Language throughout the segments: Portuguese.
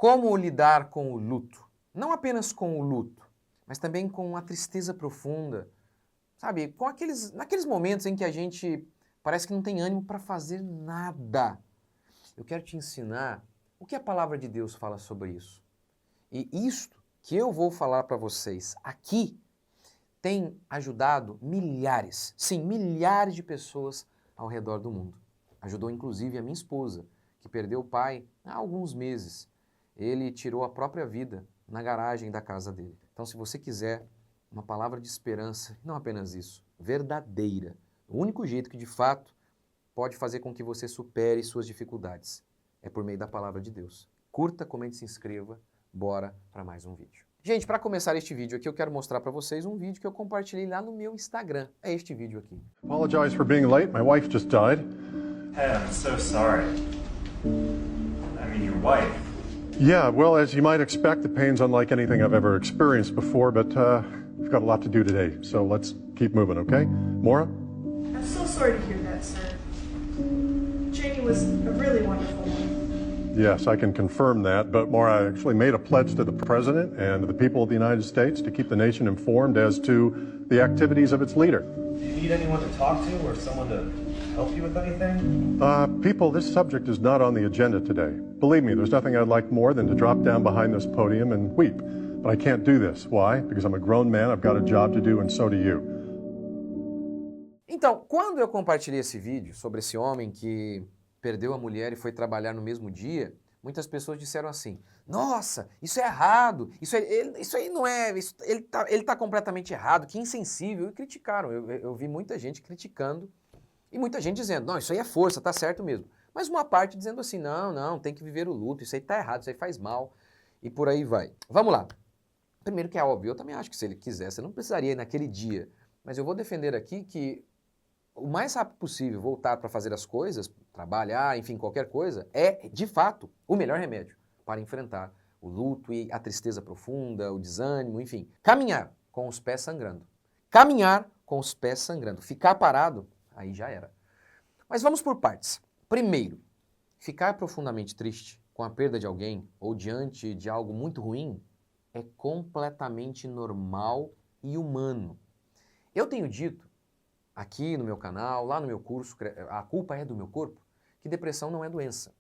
Como lidar com o luto? Não apenas com o luto, mas também com a tristeza profunda, sabe? Naqueles momentos em que a gente parece que não tem ânimo para fazer nada. Eu quero te ensinar o que a palavra de Deus fala sobre isso. E isto que eu vou falar para vocês aqui tem ajudado milhares, sim, milhares de pessoas ao redor do mundo. Ajudou inclusive a minha esposa, que perdeu o pai há alguns meses. Ele tirou a própria vida na garagem da casa dele. Então, se você quiser uma palavra de esperança, não apenas isso, verdadeira, o único jeito que de fato pode fazer com que você supere suas dificuldades é por meio da palavra de Deus. Curta, comente, se inscreva, bora para mais um vídeo. Gente, para começar este vídeo aqui, eu quero mostrar para vocês um vídeo que eu compartilhei lá no meu Instagram. É este vídeo aqui. Apologize for being late. My wife just died. Ted, I'm so sorry. I mean, your wife. Yeah, well, as you might expect, the pain's unlike anything I've ever experienced before, but we've got a lot to do today, so let's keep moving, okay? Maura? I'm so sorry to hear that, sir. Janie was a really wonderful woman. Yes, I can confirm that, but Maura, I actually made a pledge to the President and the people of the United States to keep the nation informed as to the activities of its leader. Do you need anyone to talk to or someone to help you with anything? People, this subject is not on the agenda today. Believe me, there's nothing I'd like more than to drop down behind this podium and weep. But I can't do this. Why? Because I'm a grown man, I've got a job to do, and so do you. Então, quando eu compartilhei esse vídeo sobre esse homem que perdeu a mulher e foi trabalhar no mesmo dia, muitas pessoas disseram assim: nossa, isso é errado, isso aí não é, ele tá completamente errado, que insensível, e criticaram. Eu vi muita gente criticando e muita gente dizendo: não, isso aí é força, tá certo mesmo. Mas uma parte dizendo assim: não, tem que viver o luto, isso aí tá errado, isso aí faz mal, e por aí vai. Vamos lá. Primeiro que é óbvio, eu também acho que se ele quisesse, eu não precisaria ir naquele dia, mas eu vou defender aqui que o mais rápido possível voltar para fazer as coisas, trabalhar, enfim, qualquer coisa, é, de fato, o melhor remédio para enfrentar o luto e a tristeza profunda, o desânimo, enfim. Caminhar com os pés sangrando. Caminhar com os pés sangrando. Ficar parado, aí já era. Mas vamos por partes. Primeiro, ficar profundamente triste com a perda de alguém ou diante de algo muito ruim é completamente normal e humano. Eu tenho dito aqui no meu canal, lá no meu curso, A Culpa é do Meu Corpo, que depressão não é doença.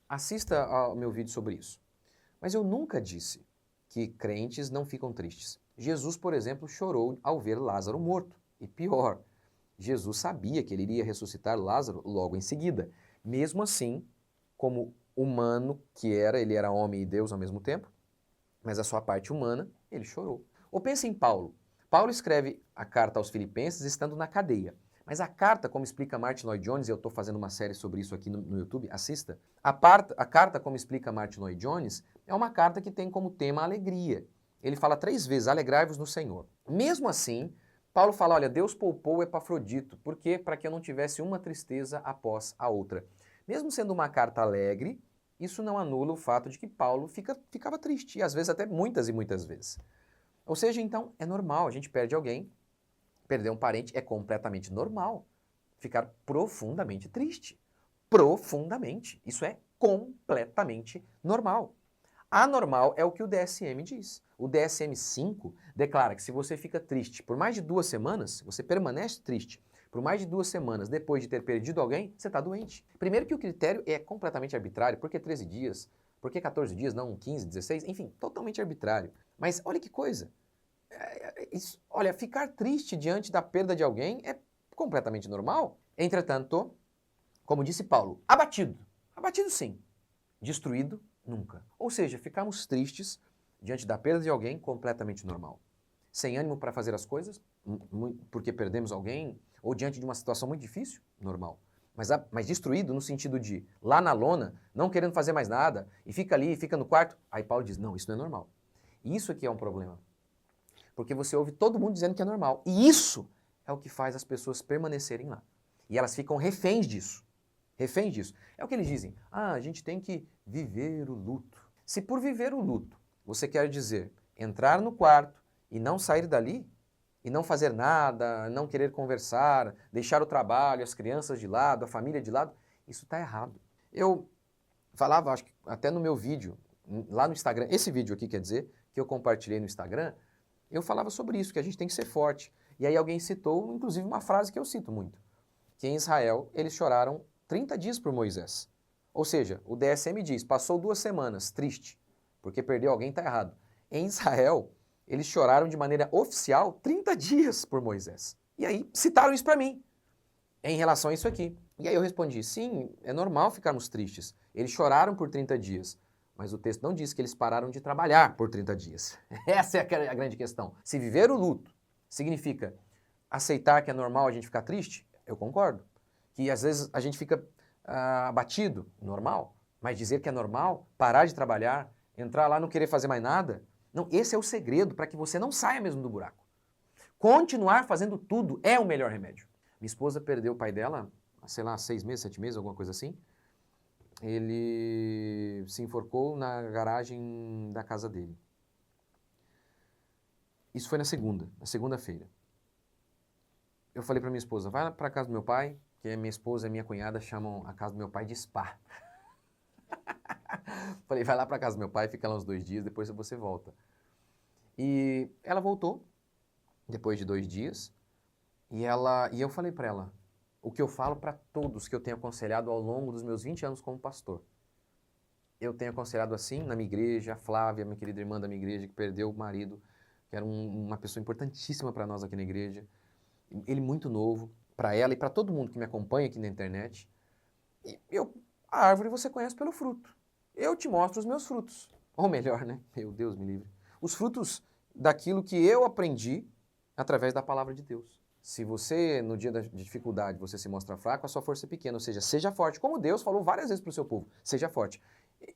Assista ao meu vídeo sobre isso. Mas eu nunca disse que crentes não ficam tristes. Jesus, por exemplo, chorou ao ver Lázaro morto. E pior, Jesus sabia que ele iria ressuscitar Lázaro logo em seguida. Mesmo assim, como humano que era, ele era homem e Deus ao mesmo tempo, mas a sua parte humana, ele chorou. Ou pense em Paulo. Paulo escreve a carta aos Filipenses estando na cadeia. Mas a carta, como explica Martin Lloyd Jones, e eu estou fazendo uma série sobre isso aqui no YouTube, assista. A carta, como explica Martin Lloyd Jones, é uma carta que tem como tema a alegria. Ele fala 3 vezes, alegrai-vos no Senhor. Mesmo assim, Paulo fala, olha, Deus poupou Epafrodito. Por quê? Para que eu não tivesse uma tristeza após a outra. Mesmo sendo uma carta alegre, isso não anula o fato de que Paulo ficava triste, e às vezes até muitas e muitas vezes. Ou seja, então, é normal, a gente perde alguém, perder um parente é completamente normal. Ficar profundamente triste. Profundamente. Isso é completamente normal. Anormal é o que o DSM diz. O DSM-5 declara que se você fica triste por mais de 2 semanas, você permanece triste por mais de 2 semanas depois de ter perdido alguém, você está doente. Primeiro que o critério é completamente arbitrário. Por que 13 dias? Por que 14 dias, não 15, 16? Enfim, totalmente arbitrário. Mas olha que coisa. Olha, ficar triste diante da perda de alguém é completamente normal. Entretanto, como disse Paulo, abatido. Abatido sim. Destruído, nunca. Ou seja, ficarmos tristes diante da perda de alguém, completamente normal. Sem ânimo para fazer as coisas, porque perdemos alguém, ou diante de uma situação muito difícil, normal. Mas destruído no sentido de, lá na lona, não querendo fazer mais nada, e fica ali, fica no quarto. Aí Paulo diz, não, isso não é normal. E isso aqui é um problema. Porque você ouve todo mundo dizendo que é normal. E isso é o que faz as pessoas permanecerem lá. E elas ficam reféns disso. Reféns disso. É o que eles dizem. A gente tem que viver o luto. Se por viver o luto você quer dizer entrar no quarto e não sair dali, e não fazer nada, não querer conversar, deixar o trabalho, as crianças de lado, a família de lado, isso está errado. Eu falava, acho que até no meu vídeo, Lá no Instagram, esse vídeo aqui quer dizer que eu compartilhei no Instagram, eu falava sobre isso, que a gente tem que ser forte. E aí alguém citou, inclusive, uma frase que eu cito muito, que em Israel eles choraram 30 dias por Moisés. Ou seja, o DSM diz, passou 2 semanas, triste, porque perdeu alguém, está errado. Em Israel, eles choraram de maneira oficial 30 dias por Moisés. E aí citaram isso para mim, em relação a isso aqui. E aí eu respondi, sim, é normal ficarmos tristes. Eles choraram por 30 dias, mas o texto não diz que eles pararam de trabalhar por 30 dias. Essa é a grande questão. Se viver o luto significa aceitar que é normal a gente ficar triste, eu concordo. Que às vezes a gente fica abatido, normal. Mas dizer que é normal, parar de trabalhar, entrar lá e não querer fazer mais nada, não, esse é o segredo para que você não saia mesmo do buraco. Continuar fazendo tudo é o melhor remédio. Minha esposa perdeu o pai dela, sei lá, 6 meses, 7 meses, alguma coisa assim. Ele se enforcou na garagem da casa dele. Isso foi na segunda-feira. Eu falei para minha esposa, vai para a casa do meu pai, que minha esposa e minha cunhada chamam a casa do meu pai de spa. Falei, vai lá para a casa do meu pai, fica lá uns 2 dias, depois você volta. E ela voltou, depois de 2 dias, e eu falei para ela, o que eu falo para todos que eu tenho aconselhado ao longo dos meus 20 anos como pastor. Eu tenho aconselhado assim na minha igreja, a Flávia, minha querida irmã da minha igreja, que perdeu o marido, que era uma pessoa importantíssima para nós aqui na igreja. Ele muito novo, para ela e para todo mundo que me acompanha aqui na internet. E a árvore você conhece pelo fruto. Eu te mostro os meus frutos. Ou melhor, né? Meu Deus me livre. Os frutos daquilo que eu aprendi através da palavra de Deus. Se você, no dia de dificuldade, você se mostra fraco, a sua força é pequena, ou seja, seja forte. Como Deus falou várias vezes para o seu povo, seja forte.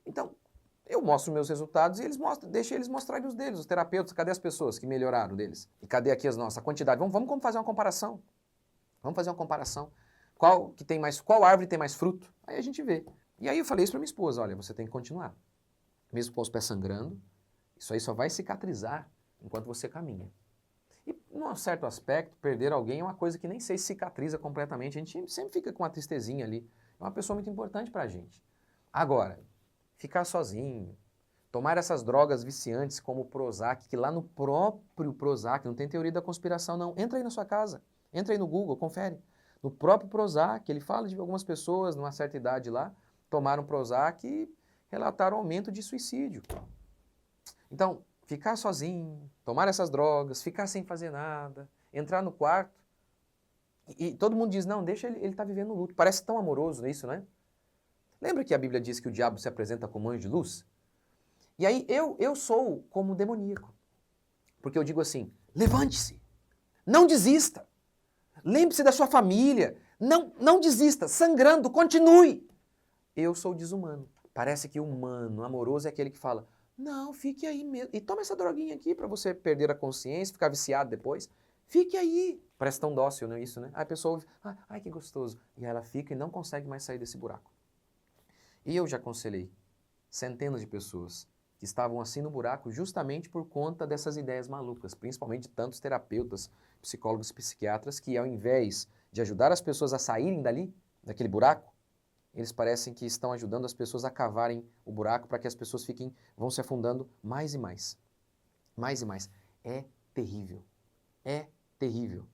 Então, eu mostro meus resultados e deixo eles mostrarem os deles, os terapeutas. Cadê as pessoas que melhoraram deles? E cadê aqui a quantidade? Vamos fazer uma comparação. Vamos fazer uma comparação. Qual árvore tem mais fruto? Aí a gente vê. E aí eu falei isso para minha esposa, olha, você tem que continuar. Mesmo com os pés sangrando, isso aí só vai cicatrizar enquanto você caminha. E, num certo aspecto, perder alguém é uma coisa que nem sei se cicatriza completamente. A gente sempre fica com uma tristezinha ali. É uma pessoa muito importante pra gente. Agora, ficar sozinho, tomar essas drogas viciantes como o Prozac, que lá no próprio Prozac, não tem teoria da conspiração não, entra aí na sua casa, entra aí no Google, confere. No próprio Prozac, ele fala de algumas pessoas numa certa idade lá, tomaram Prozac e relataram aumento de suicídio. Então, ficar sozinho, tomar essas drogas, ficar sem fazer nada, entrar no quarto, e todo mundo diz, não, deixa ele tá vivendo luto. Parece tão amoroso isso, né? Lembra que a Bíblia diz que o diabo se apresenta como anjo de luz? E aí eu sou como demoníaco, porque eu digo assim, levante-se, não desista, lembre-se da sua família, não desista, sangrando, continue. Eu sou desumano. Parece que o humano, amoroso, é aquele que fala, não, fique aí mesmo. E toma essa droguinha aqui para você perder a consciência, ficar viciado depois. Fique aí. Parece tão dócil, não é isso, né? Aí a pessoa ouve, ai que gostoso. E aí ela fica e não consegue mais sair desse buraco. E eu já aconselhei centenas de pessoas que estavam assim no buraco justamente por conta dessas ideias malucas, principalmente de tantos terapeutas, psicólogos e psiquiatras que ao invés de ajudar as pessoas a saírem dali, daquele buraco, eles parecem que estão ajudando as pessoas a cavarem o buraco para que as pessoas vão se afundando mais e mais. Mais e mais. É terrível. É terrível.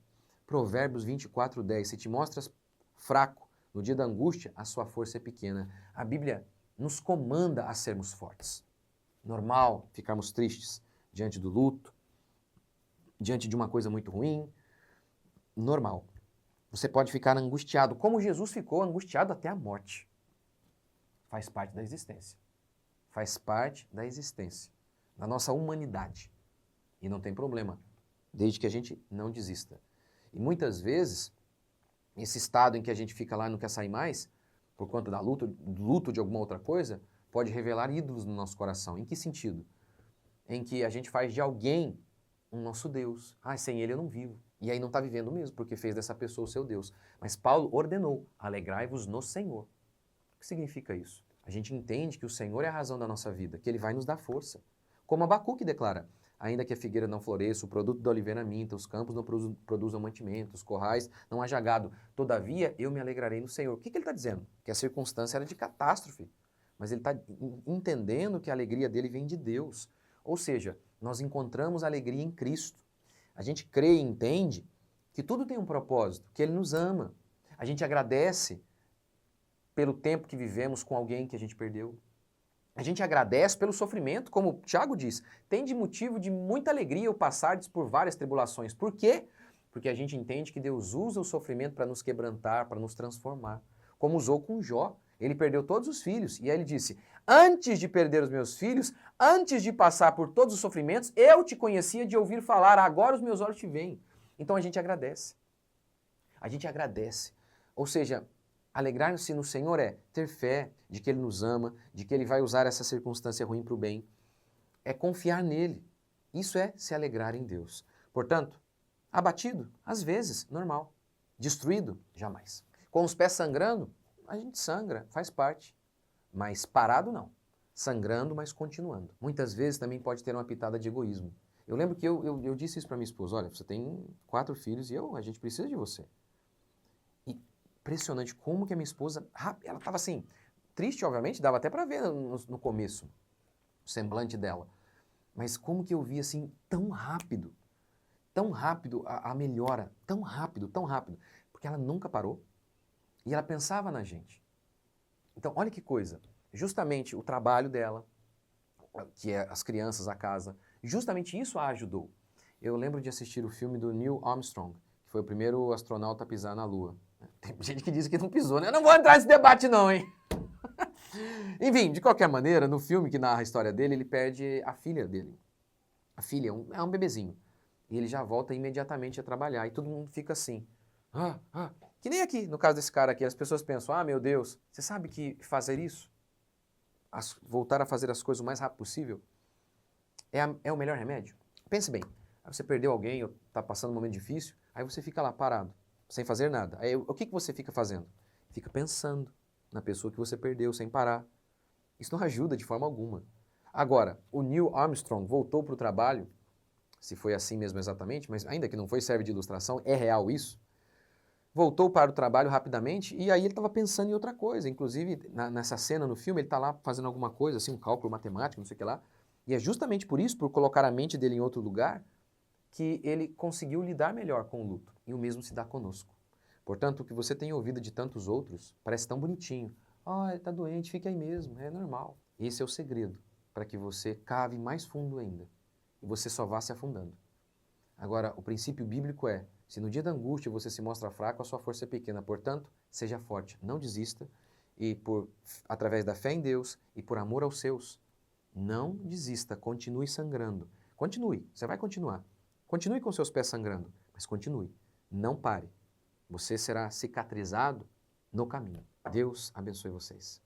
Provérbios 24:10. Se te mostras fraco no dia da angústia, a sua força é pequena. A Bíblia nos comanda a sermos fortes. Normal ficarmos tristes diante do luto, diante de uma coisa muito ruim. Normal. Você pode ficar angustiado, como Jesus ficou angustiado até a morte. Faz parte da existência. Faz parte da existência, da nossa humanidade. E não tem problema, desde que a gente não desista. E muitas vezes, esse estado em que a gente fica lá e não quer sair mais, por conta do luto de alguma outra coisa, pode revelar ídolos no nosso coração. Em que sentido? Em que a gente faz de alguém um nosso Deus. Sem ele eu não vivo. E aí não está vivendo mesmo, porque fez dessa pessoa o seu Deus. Mas Paulo ordenou, alegrai-vos no Senhor. O que significa isso? A gente entende que o Senhor é a razão da nossa vida, que Ele vai nos dar força. Como Abacuque declara, ainda que a figueira não floresça, o produto da oliveira minta, os campos não produzam mantimento, os corrais não haja gado, todavia eu me alegrarei no Senhor. O que ele está dizendo? Que a circunstância era de catástrofe. mas ele está entendendo que a alegria dele vem de Deus. Ou seja, nós encontramos alegria em Cristo. A gente crê e entende que tudo tem um propósito, que Ele nos ama. A gente agradece pelo tempo que vivemos com alguém que a gente perdeu. A gente agradece pelo sofrimento, como o Tiago diz, tem de motivo de muita alegria o passardes por várias tribulações. Por quê? Porque a gente entende que Deus usa o sofrimento para nos quebrantar, para nos transformar. Como usou com Jó. Ele perdeu todos os filhos e aí ele disse, antes de perder os meus filhos, antes de passar por todos os sofrimentos, eu te conhecia de ouvir falar, agora os meus olhos te veem. Então a gente agradece. A gente agradece. Ou seja, alegrar-se no Senhor é ter fé de que Ele nos ama, de que Ele vai usar essa circunstância ruim para o bem. É confiar nele. Isso é se alegrar em Deus. Portanto, abatido, às vezes, normal. Destruído, jamais. Com os pés sangrando, a gente sangra, faz parte. Mas parado, não. Sangrando, mas continuando. Muitas vezes também pode ter uma pitada de egoísmo. Eu lembro que eu disse isso para minha esposa, olha, você tem 4 filhos e a gente precisa de você. E impressionante como que a minha esposa, ela estava assim, triste, obviamente, dava até para ver no começo o semblante dela. Mas como que eu vi assim, tão rápido a melhora, tão rápido, porque ela nunca parou e ela pensava na gente. Então, olha que coisa, justamente o trabalho dela, que é as crianças, a casa, justamente isso a ajudou. Eu lembro de assistir o filme do Neil Armstrong, que foi o primeiro astronauta a pisar na Lua. Tem gente que diz que não pisou, né? Eu não vou entrar nesse debate não, hein? Enfim, de qualquer maneira, no filme que narra a história dele, ele perde a filha dele. A filha é um bebezinho. E ele já volta imediatamente a trabalhar. E todo mundo fica assim. Que nem aqui, no caso desse cara aqui, as pessoas pensam, meu Deus, você sabe que fazer isso, voltar a fazer as coisas o mais rápido possível, é o melhor remédio? Pense bem, aí você perdeu alguém ou está passando um momento difícil, aí você fica lá parado, sem fazer nada. Aí o que você fica fazendo? Fica pensando na pessoa que você perdeu sem parar. Isso não ajuda de forma alguma. Agora, o Neil Armstrong voltou para o trabalho, se foi assim mesmo exatamente, mas ainda que não foi, serve de ilustração, é real isso. Voltou para o trabalho rapidamente e aí ele estava pensando em outra coisa. Inclusive, nessa cena no filme, ele está lá fazendo alguma coisa, assim, um cálculo matemático, não sei o que lá. E é justamente por isso, por colocar a mente dele em outro lugar, que ele conseguiu lidar melhor com o luto. E o mesmo se dá conosco. Portanto, o que você tem ouvido de tantos outros parece tão bonitinho. Ele está doente, fica aí mesmo, é normal. Esse é o segredo, para que você cave mais fundo ainda. E você só vá se afundando. Agora, o princípio bíblico é, se no dia da angústia você se mostra fraco, a sua força é pequena. Portanto, seja forte, não desista. E através da fé em Deus e por amor aos seus, não desista, continue sangrando. Continue, você vai continuar. Continue com seus pés sangrando, mas continue. Não pare. Você será cicatrizado no caminho. Deus abençoe vocês.